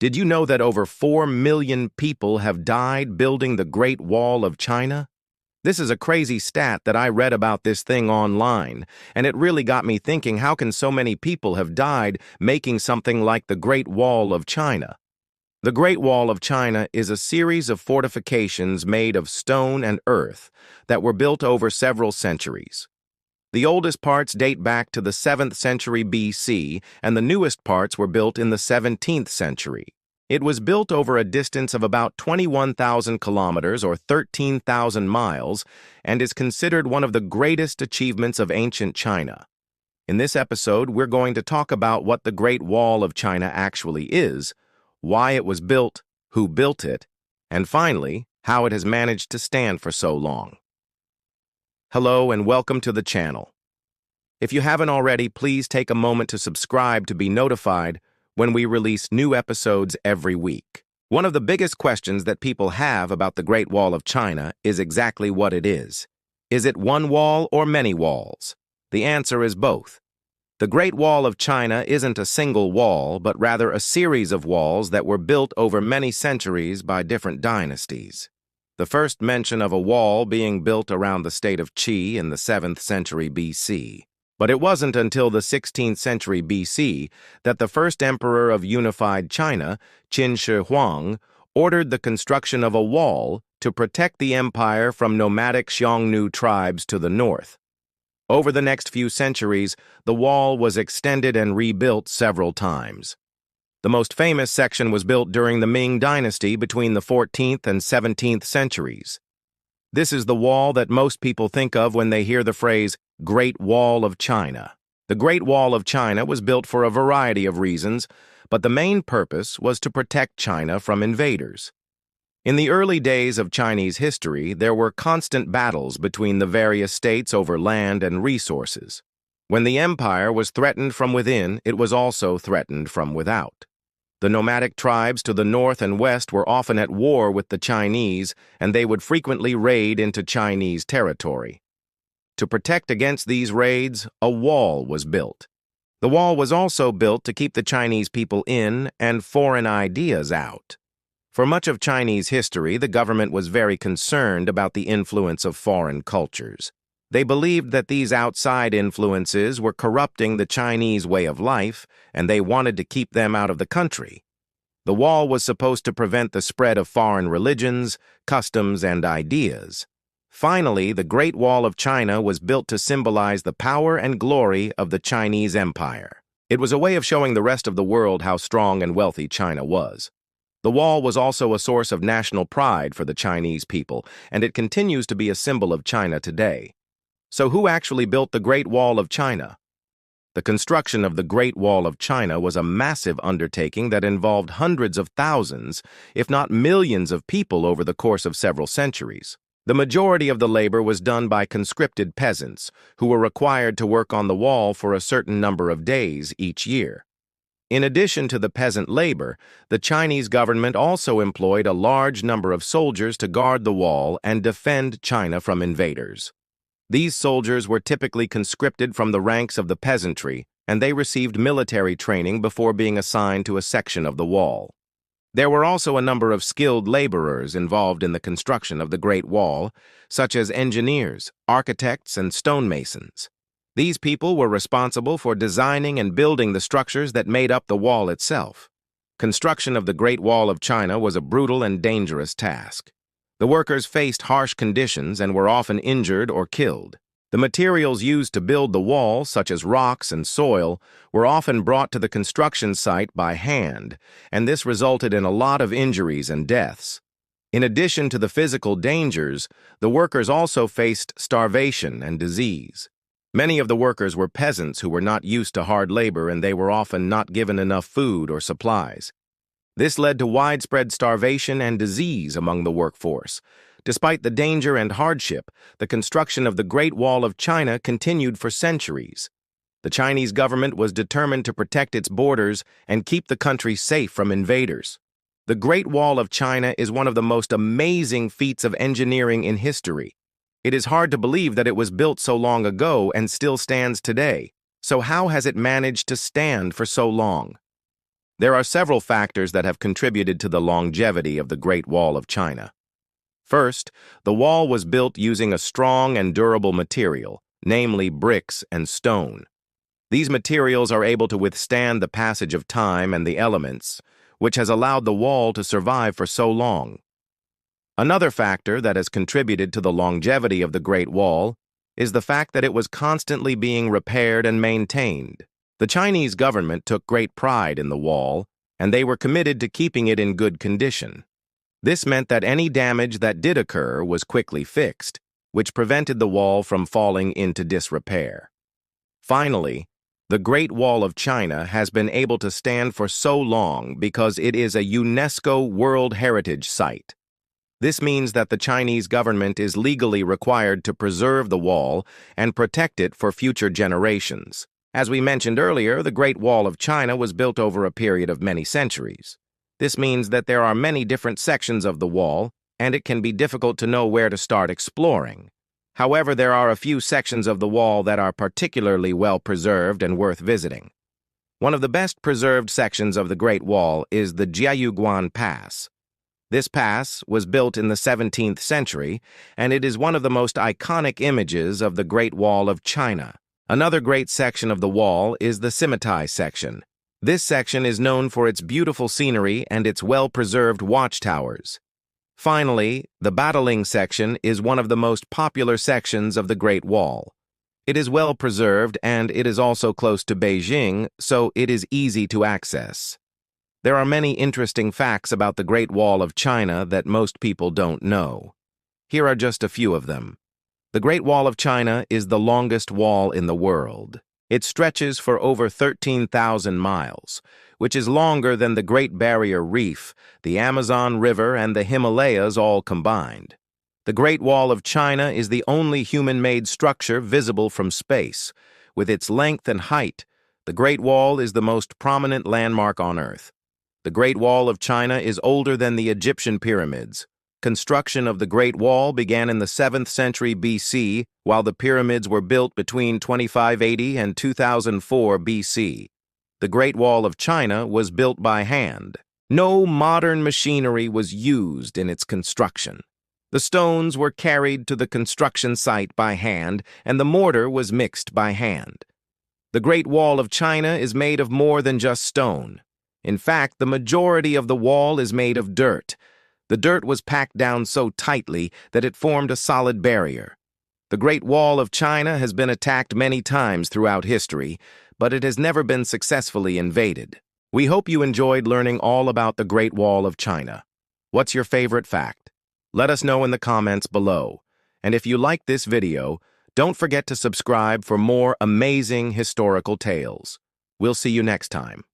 Did you know that over 4 million people have died building the Great Wall of China? This is a crazy stat that I read about this thing online, and it really got me thinking, how can so many people have died making something like the Great Wall of China? The Great Wall of China is a series of fortifications made of stone and earth that were built over several centuries. The oldest parts date back to the 7th century BC, and the newest parts were built in the 17th century. It was built over a distance of about 21,000 kilometers or 13,000 miles and is considered one of the greatest achievements of ancient China. In this episode, we're going to talk about what the Great Wall of China actually is, why it was built, who built it, and finally, how it has managed to stand for so long. Hello and welcome to the channel. If you haven't already, please take a moment to subscribe to be notified when we release new episodes every week. One of the biggest questions that people have about the Great Wall of China is exactly what it is. Is it one wall or many walls? The answer is both. The Great Wall of China isn't a single wall, but rather a series of walls that were built over many centuries by different dynasties. The first mention of a wall being built around the state of Qi in the 7th century BC. But it wasn't until the 16th century BC that the first emperor of unified China, Qin Shi Huang, ordered the construction of a wall to protect the empire from nomadic Xiongnu tribes to the north. Over the next few centuries, the wall was extended and rebuilt several times. The most famous section was built during the Ming Dynasty between the 14th and 17th centuries. This is the wall that most people think of when they hear the phrase Great Wall of China. The Great Wall of China was built for a variety of reasons, but the main purpose was to protect China from invaders. In the early days of Chinese history, there were constant battles between the various states over land and resources. When the empire was threatened from within, it was also threatened from without. The nomadic tribes to the north and west were often at war with the Chinese, and they would frequently raid into Chinese territory. To protect against these raids, a wall was built. The wall was also built to keep the Chinese people in and foreign ideas out. For much of Chinese history, the government was very concerned about the influence of foreign cultures. They believed that these outside influences were corrupting the Chinese way of life, and they wanted to keep them out of the country. The wall was supposed to prevent the spread of foreign religions, customs, and ideas. Finally, the Great Wall of China was built to symbolize the power and glory of the Chinese Empire. It was a way of showing the rest of the world how strong and wealthy China was. The wall was also a source of national pride for the Chinese people, and it continues to be a symbol of China today. So who actually built the Great Wall of China? The construction of the Great Wall of China was a massive undertaking that involved hundreds of thousands, if not millions of people over the course of several centuries. The majority of the labor was done by conscripted peasants, who were required to work on the wall for a certain number of days each year. In addition to the peasant labor, the Chinese government also employed a large number of soldiers to guard the wall and defend China from invaders. These soldiers were typically conscripted from the ranks of the peasantry, and they received military training before being assigned to a section of the wall. There were also a number of skilled laborers involved in the construction of the Great Wall, such as engineers, architects, and stonemasons. These people were responsible for designing and building the structures that made up the wall itself. Construction of the Great Wall of China was a brutal and dangerous task. The workers faced harsh conditions and were often injured or killed. The materials used to build the wall, such as rocks and soil, were often brought to the construction site by hand, and this resulted in a lot of injuries and deaths. In addition to the physical dangers, the workers also faced starvation and disease. Many of the workers were peasants who were not used to hard labor, and they were often not given enough food or supplies. This led to widespread starvation and disease among the workforce. Despite the danger and hardship, the construction of the Great Wall of China continued for centuries. The Chinese government was determined to protect its borders and keep the country safe from invaders. The Great Wall of China is one of the most amazing feats of engineering in history. It is hard to believe that it was built so long ago and still stands today. So how has it managed to stand for so long? There are several factors that have contributed to the longevity of the Great Wall of China. First, the wall was built using a strong and durable material, namely bricks and stone. These materials are able to withstand the passage of time and the elements, which has allowed the wall to survive for so long. Another factor that has contributed to the longevity of the Great Wall is the fact that it was constantly being repaired and maintained. The Chinese government took great pride in the wall, and they were committed to keeping it in good condition. This meant that any damage that did occur was quickly fixed, which prevented the wall from falling into disrepair. Finally, the Great Wall of China has been able to stand for so long because it is a UNESCO World Heritage Site. This means that the Chinese government is legally required to preserve the wall and protect it for future generations. As we mentioned earlier, the Great Wall of China was built over a period of many centuries. This means that there are many different sections of the wall, and it can be difficult to know where to start exploring. However, there are a few sections of the wall that are particularly well preserved and worth visiting. One of the best preserved sections of the Great Wall is the Jiayuguan Pass. This pass was built in the 17th century, and it is one of the most iconic images of the Great Wall of China. Another great section of the wall is the Symbolizes section. This section is known for its beautiful scenery and its well-preserved watchtowers. Finally, the battling section is one of the most popular sections of the Great Wall. It is well preserved and it is also close to Beijing, so it is easy to access. There are many interesting facts about the Great Wall of China that most people don't know. Here are just a few of them. The Great Wall of China is the longest wall in the world. It stretches for over 13,000 miles, which is longer than the Great Barrier Reef, the Amazon River, and the Himalayas all combined. The Great Wall of China is the only human-made structure visible from space. With its length and height, the Great Wall is the most prominent landmark on Earth. The Great Wall of China is older than the Egyptian pyramids. Construction of the Great Wall began in the 7th century BC, while the pyramids were built between 2580 and 2004 BC. The Great Wall of China was built by hand. No modern machinery was used in its construction. The stones were carried to the construction site by hand, and the mortar was mixed by hand. The Great Wall of China is made of more than just stone. In fact, the majority of the wall is made of dirt. The dirt was packed down so tightly that it formed a solid barrier. The Great Wall of China has been attacked many times throughout history, but it has never been successfully invaded. We hope you enjoyed learning all about the Great Wall of China. What's your favorite fact? Let us know in the comments below. And if you like this video, don't forget to subscribe for more amazing historical tales. We'll see you next time.